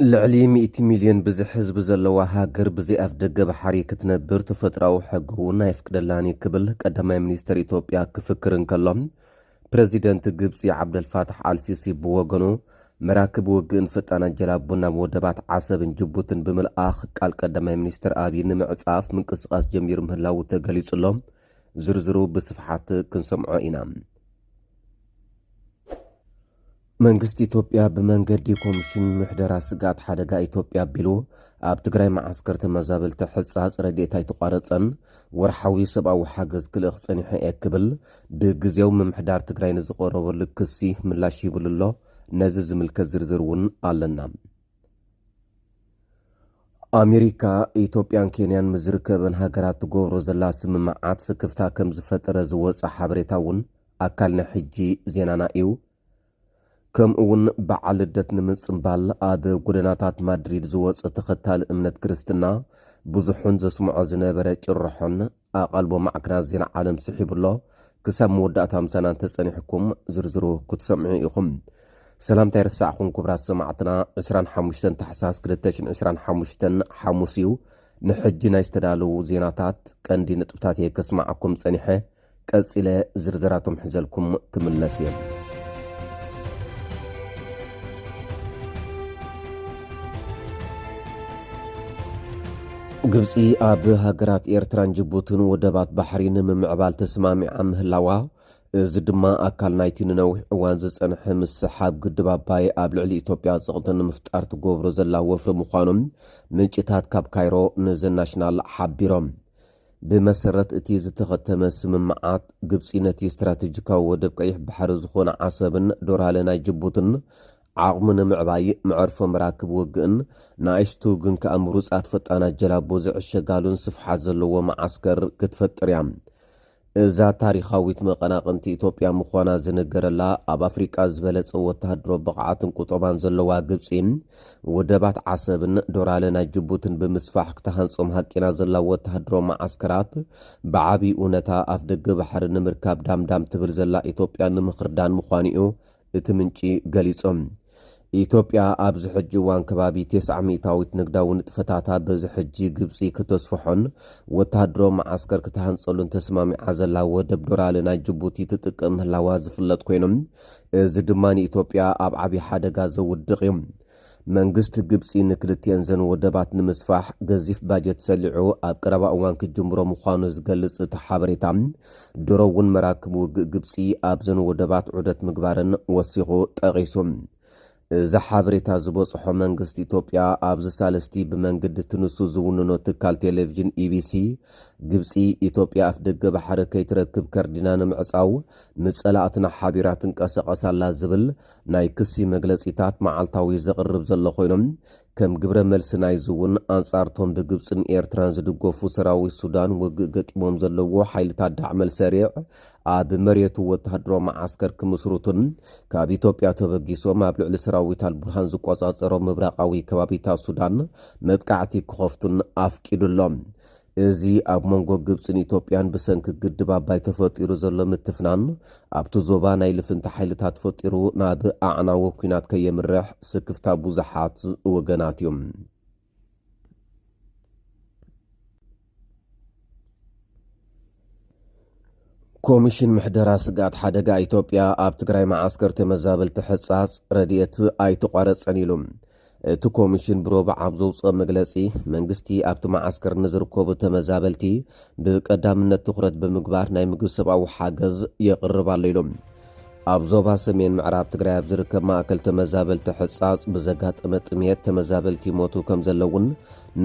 لعلي 100 مليون بزي حزب زلوا هاجر بزي أفدق بحري كتنبر تفترة وحقونا يفقدلاني قبل قدما منيستر إثيوبيا كفكرن كلهم بريزيدنت قبسي عبد الفاتح السيسي بوغنو مراكب وقن فتانا جلابونا مودبات عصب جبوتن بملآخ قال قدما منيستر آبي نمعصاف من قصقاس جمير مهلاو تقليص لهم زرزرو بصفحات كنسمعو إنام መንግስት ኢትዮጵያ በመንገድ ኮሚሽን ምሕደራ ስጋት ሓደጋ ኢትዮጵያ ቢሉ ኣብ ትግራይ ማዓስከር ተመዛበልቲ ሕጻጽ ረድኤታ ይተቋረጸን ወርሓዊ ሰብኣዊ ሓገዝ ክልእ ክጸኒሐ ክብል ብግዜው ምምሕዳር ትግራይ ንዝቐረበሉ ክሲ ምላሽ ይብሉሎ ነዚ ዝምልከት ዝርዝር እውን ኣለና። ኣሜሪካ ኢትዮጵያን ኬንያን ምዝርከበን ሃገራት ትገብሮ ዘላ ስምምዓት ስክፍታ ከም ዝፈጠረ ዝወፅእ ሓበሬታ እውን ኣካልና ሕጂ ዜናና እዩ። كم اون بعلدت نمصنبال اد غدناتات مادريد زوص تختال امنت كريستنا بزحون زسمعو زنبره ጭرحون اقلبو معكنا زين عالم سحيب الله كسم ودات 50 تصنيحكم زرزرو كتسمعيكم سلام تيرسعكم كبرات سمعتنا 25 تحساس 2025 حموسيو نحجنا يستدالو زيناتات كندي نطبتات يكسمعكم صنيحه قصيله زرزراتهم حزلكم كملسيم ግብጺ ኣብ ሃገራት ኤርትራን ጅቡቲን ወደባት ባሕሪን ምምዕባል ተስማሚዓ ምህላዋ እዚ ድማ ኣካል ናይቲ ንነዊሕ እዋን ዝጸንሐ ምስሓብ ግድብ ኣባይ ኣብ ልዕሊ ኢትዮጵያ ጽቕትን ምፍጣር ትገብሮ ዘላ ወፍሪ ምዃኖም ምንጭታት ካብ ካይሮ ንዘናሽናል ሓቢሮም ብመሰረት እቲ ዝተኸተመ ስምምዓት ግብጺ ነቲ ስትራቴጂካዊ ወደብ ቀይሕ ባሕሪ ዝኾነ ዓሰብን ዶራለ ናይ ጅቡቲን عقمنا معباي معرفة مراكب وقن نايشتو قن كأمروسات فتانا جلابو زعشقالون صفحة زلو معسكر كتفتر يام إذا تاريخاويت مقناقنتي إثيوبيا مخوانا زنقر الله أب أفريقيا زبالت وتهدرو بقعاتن كتوبان زلو قبسين ودبات عصبن دورالنا جبوتن بمسفاح كتهانسوم هكينا زلو وتهدرو معسكرات بعابي أونتا أفدق بحر نمركاب دام تبل زلا إثيوبيا نمخردان مخوانيو اتمنشي قليسوم ኢትዮጵያ ኣብ ዝሕጂ ዋን ከባቢ 900 ንግዳዊ ንጥፈታታ በዝሕጂ ግብጺ ክትስፍሖን ወታደሮ ማዓስከር ክትሃንጸሉን ተስማሚዓ ዘላ ወደብ ዶራለ ናይ ጅቡቲ ትጥቀም ምህላዋ ዝፍለጥ ኮይኖም እዚ ድማ ኢትዮጵያ ኣብ ዓቢ ሓደጋ ዘውድቕ እዩ። መንግስት ግብጺ ንክልቲአን ዘን ወደባት ንምስፋሕ ገዚፍ ባጀት ሰሊዑ ኣብ ቀረባ እዋን ክጅምሮ ምዃኑ ዝገልጽ ተሓበሬታ ድሮውን መራክብ ግብጺ ኣብ ዘን ወደባት ዑደት ምግባርን ወሲኹ ጠቒሱ زحابريتا زبوصحو منغست ኢትዮጵያ ኣብ ዝሳለስቲ ብመንገዲ ትንሱ ዝውንኖ ትካል ቴሌቪዥን ኢቢሲ ግብጺ ኢትዮጵያ ኣፍደገ ባሕሪ ከይትረክብ ከርዲና ንምዕጻው ምጸላእትና ሓቢራትን ቀሰቀሳላ ዝብል ናይ ክሲ መግለጺታት መዓልታዊ ዘቅርብ ዘሎ ኮይኖም ከም ግብረ መልስ ናይ ዝውን አንጻርቶም ብግብጽን ኤርትራን ዝድጎፉ ሰራዊት ሱዳን ወግእ ገጢሞም ዘለዎ ሓይልታት ዳዕመል ሰሪዕ ኣብ መሬቱ ወታደሮ ማዓስከር ክምስሩቱን ካብ ኢትዮጵያ ተበጊሶም ኣብ ልዕሊ ሰራዊት አልቡርሃን ዝቆጻጸሮ ምብራቃዊ ከባቢታት ሱዳን መጥቃዕቲ ክኸፍቱን ኣፍቂዱሎም እዚ ኣብ መንጎ ግብጽን ኢትዮጵያን ብሰንኪ ግድብ ኣባይ ተፈጢሩ ዘሎ ምትፍናን ኣብቲ ዞባ ናይ ልፍንቲ ሓይልታት ተፈጢሩ ናብ ኣዕናዊ ኩናት ከየምርሕ ስክፍታ ብዙሓት ወገናት እዮም። ኮሚሽን ምሕደራ ስጋት ሓደጋ ኢትዮጵያ ኣብ ትግራይ ማዓስከር ተመዛበልቲ ሕጻጽ ረድኤት ኣይተቋረጸን ኢሎም እቲ ኮሚሽን ብሮባ ኣብዘውፀ መግለጺ መንግስቲ ኣብቲ ማዓስከር ንዝርከቡ ተመዛበልቲ ብቀዳምነት ትኹረት ብምግባር ናይ ምግቢ ሰብኣዊ ሓገዝ የቕርብ ኣሎ ኢሎም ኣብ ዞባ ሰሜን ምዕራብ ትግራይ ኣብ ዝርከብ ማእከል ተመዛበልቲ ሕጻጽ ብዘጋጠመ ጥምየት ተመዛበልቲ ሞቱ ከም ዘለውን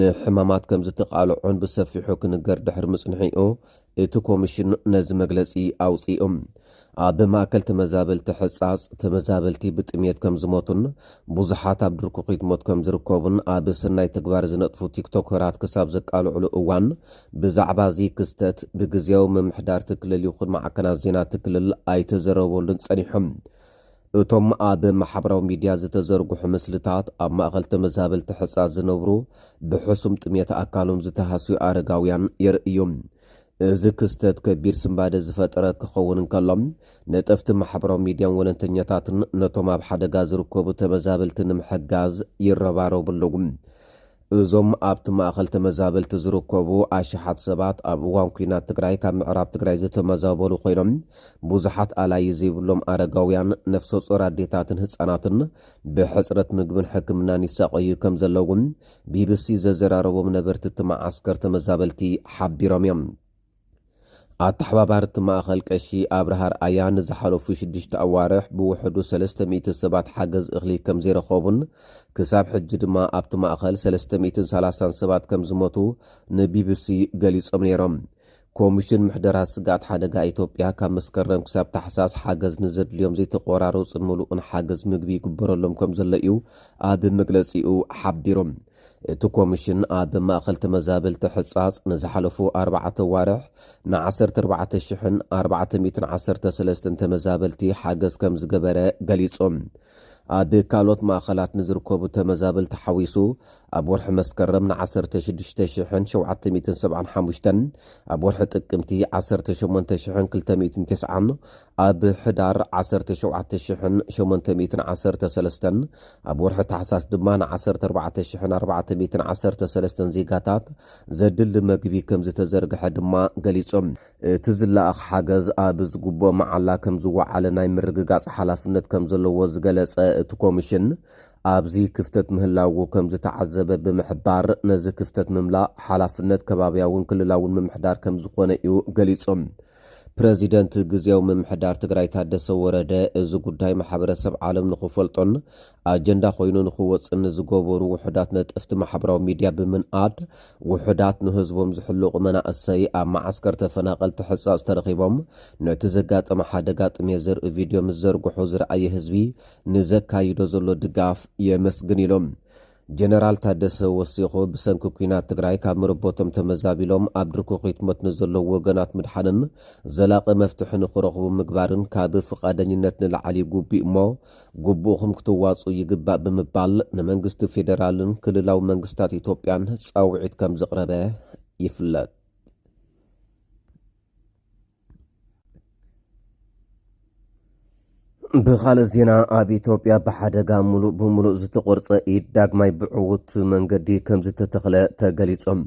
ንሕማማት ከም ዝተቃልዑን ብሰፊሑ ክንገር ድሕሪ ምጽንሒኡ እቲ ኮሚሽን ነዚ መግለጺ ኣውፂኦም ኣብ ማእከል ተመዛበልቲ ሕጻጽ ተመዛበልቲ ብጥምየት ከም ዝሞቱን ብዙሓት ኣብ ድርኩኺት ሞት ከም ዝርከቡን ኣብ ሰናይ ተግባር ዝነጥፉ ቲክቶከራት ክሳብ ዘቃልዑሉ እዋን ብዛዕባ እዚ ክስተት ብግዜያዊ ምምሕዳር ትክልል ይኹን ማዕከናት ዜና ትክልል ኣይተዘረበሉን ጸኒሖም እቶም ኣብ ማሕበራዊ ሚድያ ዝተዘርግሑ ምስልታት ኣብ ማእከል ተመዛበልቲ ሕጻጽ ዝነብሩ ብሕሱም ጥምየት ኣካሎም ዝተሃስዩ ኣረጋውያን የርእዮም እዚ ክስተት ከቢድ ስምባደ ዝፈጠረ ክኸውን እንከሎም ነጠፍቲ ማሕበራዊ ሚድያን ወለንተኛታትን ነቶም ኣብ ሓደጋ ዝርከቡ ተመዛበልቲ ንምሕጋዝ ይረባረቡ ኣለዉ። እዞም ኣብቲ ማእኸል ተመዛበልቲ ዝርከቡ ኣሽሓት ሰባት ኣብ እዋን ኩናት ትግራይ ካብ ምዕራብ ትግራይ ዝተመዛበሉ ኮይኖም ብዙሓት ኣላይ ዘይብሎም ኣረጋውያን ነፍሰ ጾር ኣዴታትን ህፃናትን ብሕፅረት ምግብን ሕክምናን ይሳቀዩ ከም ዘለዎም ቢቢሲ ዘዘራረቦም ነበርቲ እቲ ማዓስከር ተመዛበልቲ ሓቢሮም እዮም። ኣተሓባባርቲ ማእኸል ቀሺ ኣብርሃር ኣያ ንዝሓለፉ 6 ኣዋርሕ ብውሕዱ 300 ሰባት ሓገዝ እኽሊ ከም ዘይረኸቡን ክሳብ ሕጂ ድማ ኣብቲ ማእኸል 330 ሰባት ከም ዝሞቱ ንቢቢሲ ገሊጾም ነይሮም። ኮሚሽን ምሕደራት ስጋኣት ሓደጋ ኢትዮጵያ ካብ መስከረም ክሳብ ታሕሳስ ሓገዝ ንዘድልዮም ዘይተቆራረፁን ምሉእን ሓገዝ ምግቢ ይግበረሎም ከም ዘሎ እዩ ኣብ መግለጺኡ ሓቢሮም። እቲ ኮሚሽን ኣብ ማእኸል ተመዛበልቲ ሕጻጽ ንዝሓለፉ 4 ዋርሕ ን1413 ተመዛበልቲ ሓገዝ ከም ዝገበረ ገሊጾም። ኣብ ካልኦት ማእኸላት ንዝርከቡ ተመዛበልቲ ሓዊሱ ኣብ ወርሒ መስከረም ን16775 ኣብ ወርሒ ጥቅምቲ 18290 ኣብ ሕዳር 17813 ኣብ ወርሒ ታሕሳስ ድማ ን14413 ዜጋታት ዘድሊ መግቢ ከም ዝተዘርግሐ ድማ ገሊጾም። እቲ ዝለኣኽ ሓገዝ ኣብ ዝግብኦ መዓላ ከም ዝወዓለ ናይ ምርግጋጽ ሓላፍነት ከም ዘለዎ ዝገለጸ እቲ ኮሚሽን ኣብዚ ክፍተት ምህላው ከም ዝተዓዘበ ብምሕባር ነዚ ክፍተት ምምላእ ሓላፍነት ከባብያውን ክልላውን ምምሕዳር ከም ዝኾነ እዩ ገሊጾም። ፕረዚደንት ግዜያዊ ምምሕዳር ትግራይ ታደሰ ወረደ እዚ ጉዳይ ማሕበረሰብ ዓለም ንኽፈልጦን ኣጀንዳ ኮይኑ ንኽወፅን ዝገበሩ ውሕዳት ነጠፍቲ ማሕበራዊ ሚድያ ብምንኣድ ውሕዳት ንህዝቦም ዝሕልቑ መናእሰይ ኣብ ማዓስከር ተፈናቐልቲ ሕጻጽ ተረኺቦም ነቲ ዘጋጠመ ሓደጋ ጥሜት ዘርኢ ቪድዮ ምስ ዘርግሑ ዝረኣየ ህዝቢ ንዘካይዶ ዘሎ ድጋፍ የመስግን ኢሎም። ጀነራል ታደሰ ወሲኹ ብሰንኪ ኩናት ትግራይ ካብ ምርቦቶም ተመዛቢሎም ኣብ ድርኩ ኺትሞት ንዘለዉ ወገናት ምድሓንን ዘላቐ መፍትሒ ንኽረኽቡ ምግባርን ካብ ፍቓደኝነት ንላዕሊ ጉቢእ እሞ ግቡእኹም ክትዋፁ ይግባእ ብምባል ንመንግስቲ ፌደራልን ክልላዊ መንግስታት ኢትዮጵያን ጻውዒት ከም ዘቕረበ ይፍለጥ። ብኻልእ ዜና ኣብ ኢትዮጵያ ብሓደጋ ሙሉእ ብምሉእ ዝተቖርጸ ኢድ ዳግማይ ብዕውት መንገዲ ከም ዝተተኽለ ተገሊጾም።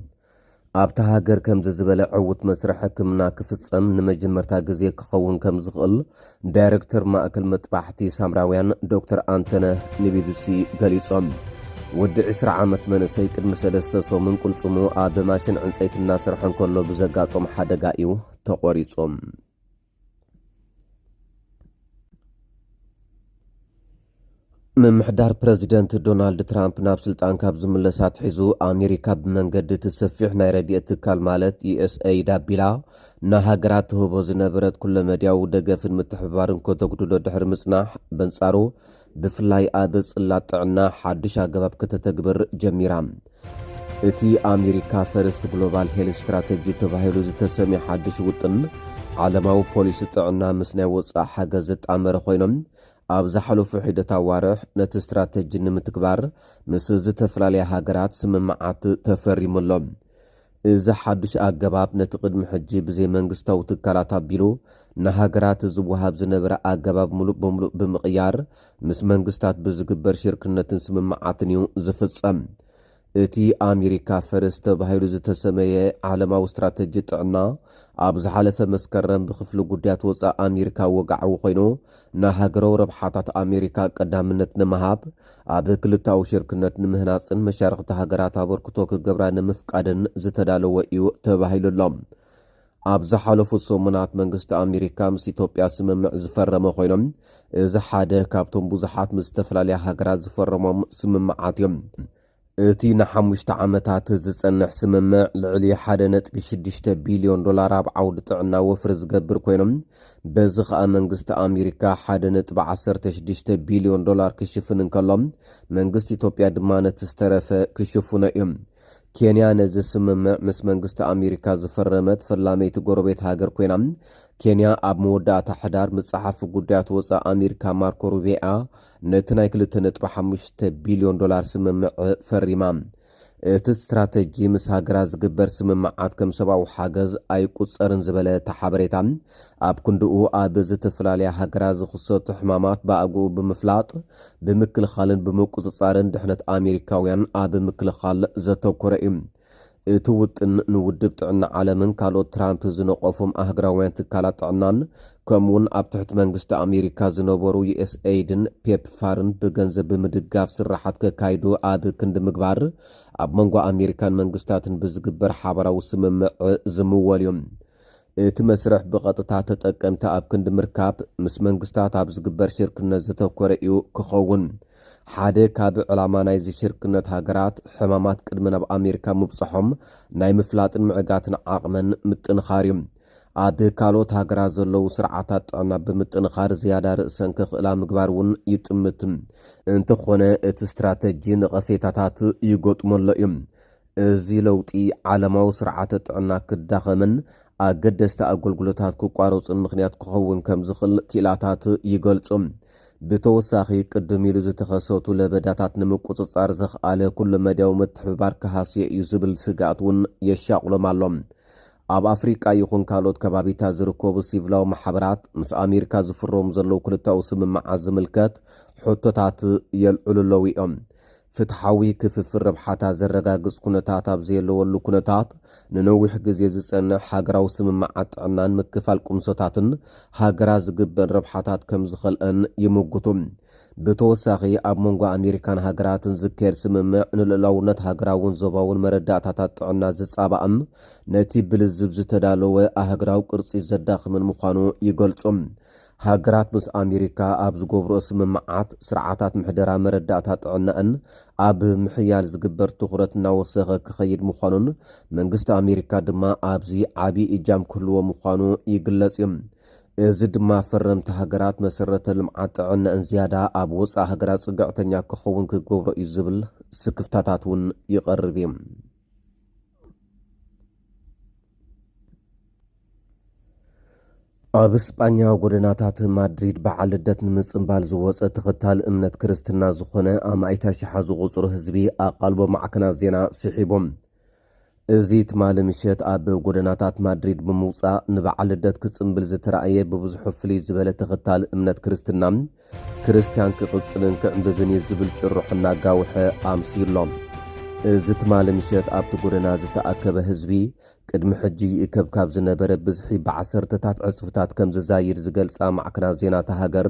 ኣብታ ሃገር ከምዚ ዝበለ ዕውት መስርሕ ሕክምና ክፍጸም ንመጀመርታ ግዜ ክኸውን ከም ዝኽእል ዳይረክተር ማእከል መጥባሕቲ ሳምራውያን ዶክተር አንተነህ ንቢቢሲ ገሊጾም። ወዲ 20 ዓመት መንእሰይ ቅድሚ 3 ሰሙን ቁልጽሙ ኣብ ማሽን ዕንፀይቲ እናሰርሐ እንከሎ ብዘጋጦም ሓደጋ እዩ ተቖሪጾም። ምምሕዳር ፕረዚደንት ዶናልድ ትራምፕ ናብ ስልጣን ካብ ዝምለሳት ሒዙ ኣሜሪካ ብመንገዲ ትሰፊሕ ናይ ረድኤት ትካል ማለት ዩኤስኤይድ ኣቢላ ንሃገራት ትህቦ ዝነበረት ኩለ መድያዊ ደገፍን ምትሕብባርን ከተጉድሎ ድሕሪ ምጽናሕ በንጻሩ ብፍላይ ኣብ ጽላት ጥዕና ሓድሽ ኣገባብ ከተተግብር ጀሚራ። እቲ ኣሜሪካ ፈርስት ግሎባል ሄልት ስትራቴጂ ተባሂሉ ዝተሰምየ ሓድሽ ውጥን ዓለማዊ ፖሊሲ ጥዕና ምስ ናይ ወጻኢ ሓገዝ ዘጣመረ ኮይኖም ኣብ ዝሓለፉ ሒደት ኣዋርሕ ነቲ ስትራቴጂ ንምትግባር ምስ ዝተፈላለያ ሃገራት ስምምዓት ተፈሪሙሎም። እዚ ሓድሽ ኣገባብ ነቲ ቅድሚ ሕጂ ብዘይ መንግስታዊ ትካላት ኣቢሉ ንሃገራት ዝወሃብ ዝነበረ ኣገባብ ሙሉእ ብምሉእ ብምቕያር ምስ መንግስታት ብዝግበር ሽርክነትን ስምምዓትን እዩ ዝፍጸም። እቲ ኣሜሪካ ፈርስት ተባሂሉ ዝተሰመየ ዓለማዊ ስትራቴጂ ጥዕና ኣብ ዝሓለፈ መስከረም ብክፍሊ ጉዳያት ወፃኢ ኣሜሪካ ወጋዓዊ ኮይኑ ንሃገራዊ ረብሓታት ኣሜሪካ ቀዳምነት ንምሃብ ኣብ ክልታዊ ሽርክነት ንምህናፅን መሻርክቲ ሃገራት ኣበርክቶ ክገብራ ንምፍቃድን ዝተዳለወ እዩ ተባሂሉሎም። ኣብ ዝሓለፉ ሰሙናት መንግስቲ ኣሜሪካ ምስ ኢትዮጵያ ስምምዕ ዝፈረመ ኮይኖም እዚ ሓደ ካብቶም ብዙሓት ምስ ዝተፈላለያ ሃገራት ዝፈረሞም ስምምዓት እዮም። እቲ ን5 ዓመታት ዝጸንሕ ስምምዕ ልዕሊ 1.6 ቢልዮን ዶላር ኣብ ዓውዲ ጥዕና ወፍሪ ዝገብር ኮይኖም በዚ ኸኣ መንግስቲ ኣሜሪካ 1.16 ቢልዮን ዶላር ክሽፍን እንከሎም መንግስቲ ኢትዮጵያ ድማ ነቲ ዝተረፈ ክሽፍኖ እዮም። ኬንያ ነዚ ስምምዕ ምስ መንግስቲ ኣሜሪካ ዝፈረመት ፈላመይቲ ጎረቤት ሃገር ኮይና ኬንያ ኣብ መወዳእታ ሕዳር መጽሓፍ ጉዳያት ወፃኢ ኣሜሪካ ማርኮ ሩቢዮ ነቲ ናይ 2.5 ቢልዮን ዶላር ስምምዕ ፈሪማ። እቲ ስትራቴጂ ምስ ሃገራት ዝግበር ስምምዓት ከም ሰብኣዊ ሓገዝ ኣይቁፀርን ዝበለ ተሓበሬታ ኣብ ክንድኡ ኣብ ዝተፈላለያ ሃገራት ዝኽሰቱ ሕማማት ብኣግኡ ብምፍላጥ ብምክልኻልን ብምቁፅጻርን ድሕነት ኣሜሪካውያን ኣብ ምክልኻል ዘተኮረ እዩ። እቲ ውጥን ንውድብ ጥዕና ዓለምን ካልኦት ትራምፕ ዝነቐፎም ኣህጉራውያን ትካላት ጥዕናን ከምኡውን ኣብ ትሕቲ መንግስቲ ኣሜሪካ ዝነበሩ ዩኤስኤይድን ፔፕፋርን ብገንዘብ ብምድጋፍ ስራሓት ከካይዱ ኣብ ክንዲ ምግባር ኣብ መንጎ ኣሜሪካን መንግስታትን ብዝግበር ሓበራዊ ስምምዕ ዝምወል እዮም። እቲ መስርሕ ብቐጥታ ተጠቀምቲ ኣብ ክንዲ ምርካብ ምስ መንግስታት ኣብ ዝግበር ሽርክነት ዘተኮረ እዩ ክኸውን። ሓደ ካብ ዕላማ ናይ ሽርክነት ሃገራት ሕማማት ቅድሚ ናብ ኣሜሪካ ምብፅሖም ናይ ምፍላጥን ምዕጋትን ዓቕመን ምጥንኻር እዩ። ኣብ ካልኦት ሃገራት ዘለዉ ስርዓታት ጥዕና ብምጥንኻር ዝያዳ ርእሰን ክኽእላ ምግባር እውን ይጥምት። እንተኾነ እቲ ስትራቴጂ ንቐፌታታት ይገጥመሎ እዩ። እዚ ለውጢ ዓለማዊ ስርዓተ ጥዕና ክዳኸምን ኣገደስቲ ኣገልግሎታት ክቋረፁን ምኽንያት ክኸውን ከም ዝኽእል ክኢላታት ይገልጹ። ብተወሳኺ ቅድም ኢሉ ዝተኸሰቱ ለበዳታት ንምቁፅጻር ዘኽኣለ ኩሉ መድያዊ ምትሕብባር ክሃስየ እዩ ዝብል ስጋኣት እውን የሻቕሎም ኣሎም። ኣብ ኣፍሪቃ ይኹን ካልኦት ከባቢታት ዝርከቡ ሲቪላዊ ማሕበራት ምስ ኣሜሪካ ዝፍረሙ ዘለዉ ክልታዊ ስምምዓት ዝምልከት ሕቶታት የልዕሉለው እዮም። ፍትሓዊ ክፍፍል ረብሓታት ዘረጋግጽ ኩነታት ኣብ ዘየለወሉ ኩነታት ንነዊሕ ግዜ ዝጸንሕ ሃገራዊ ስምምዓት ጥዕናን ምክፋል ቁምሶታትን ሃገራት ዝግበን ረብሓታት ከም ዝኽእልአን ይምግቱ። ብተወሳኺ ኣብ መንጎ ኣሜሪካን ሃገራትን ዝካየድ ስምምዕ ንልዕላውነት ሃገራውን ዞባውን መረዳእታታት ጥዕና ዝጻባእን ነቲ ብልዝብ ዝተዳለወ ኣህጉራዊ ቅርጺ ዘዳኽምን ምዃኑ ይገልጹ። ሃገራት ምስ ኣሜሪካ ኣብ ዝገብርኦ ስምምዓት ስርዓታት ምሕደራ መረዳእታ ጥዕናን ኣብ ምሕያል ዝግበር ትኹረት እናወሰኸ ክኸይድ ምዃኑን መንግስቲ ኣሜሪካ ድማ ኣብዚ ዓብዪ እጃም ክህልዎ ምዃኑ ይግለጽ እዩ። እዚ ድማ ፈረምቲ ሃገራት መሰረተ ልምዓት ጥዕናን ዝያዳ ኣብ ወፃኢ ሃገራት ጽግዕተኛ ክኸውን ክገብሮ እዩ ዝብል ስክፍታታት እውን ይቐርብ እዩ። ኣብ እስጳኛ ጎደናታት ማድሪድ በዓል ልደት ንምጽምባል ዝወፀ ተኸታሊ እምነት ክርስትና ዝኾነ ኣማእታ ሽሓ ዝቑፅሩ ህዝቢ ኣቓልቦ ማዕከናት ዜና ስሒቦም። እዚ ትማሊ ምሸት ኣብ ጎደናታት ማድሪድ ብምውፃእ ንበዓል ልደት ክጽምብል ዝተረኣየ ብብዙሑ ፍልይ ዝበለ ተኸታሊ እምነት ክርስትና ክርስቲያን ክቕጽልን ክዕምብብን ዝብል ጭሩሕ እናጋውሐ ኣምሲሎም። እዚ ትማሊ ምሸት ኣብቲ ጎደና ዝተኣከበ ህዝቢ ቅድሚ ሕጂ ይእከብ ካብ ዝነበረ ብዝሒ ብዓሰርተታት ዕፅፍታት ከም ዝዛይድ ዝገልጻ ማዕከናት ዜና ተሃገር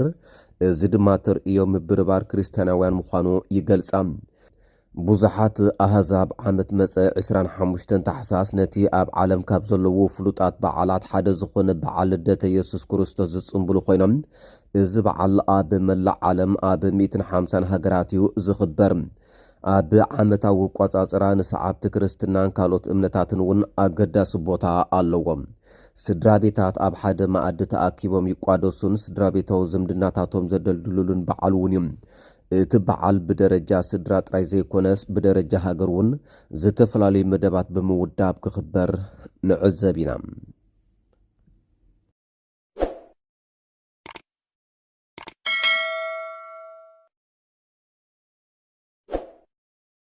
እዚ ድማ ተርእዮ ምብርባር ክርስቲያናውያን ምዃኑ ይገልጻ። ብዙሓት ኣህዛብ ዓመት መፀ 25 ታሕሳስ ነቲ ኣብ ዓለም ካብ ዘለዉ ፍሉጣት በዓላት ሓደ ዝኾነ በዓል ልደተ ኢየሱስ ክርስቶስ ዝጽምብሉ ኮይኖም እዚ በዓል ኣብ መላእ ዓለም ኣብ 150 ሃገራት እዩ ዝኽበር። ኣብ ዓመታዊ ቋጻጽራ ንሰዓብቲ ክርስትናን ካልኦት እምነታትን እውን ኣገዳሲ ቦታ ኣለዎም። ስድራ ቤታት ኣብ ሓደ ማኣዲ ተኣኪቦም ይቋደሱን ስድራ ቤታዊ ዝምድናታቶም ዘደልድሉሉን በዓል እውን እዩ። እቲ በዓል ብደረጃ ስድራ ጥራይ ዘይኮነስ ብደረጃ ሃገር እውን ዝተፈላለዩ መደባት ብምውዳብ ክኽበር ንዕዘብ ኢና።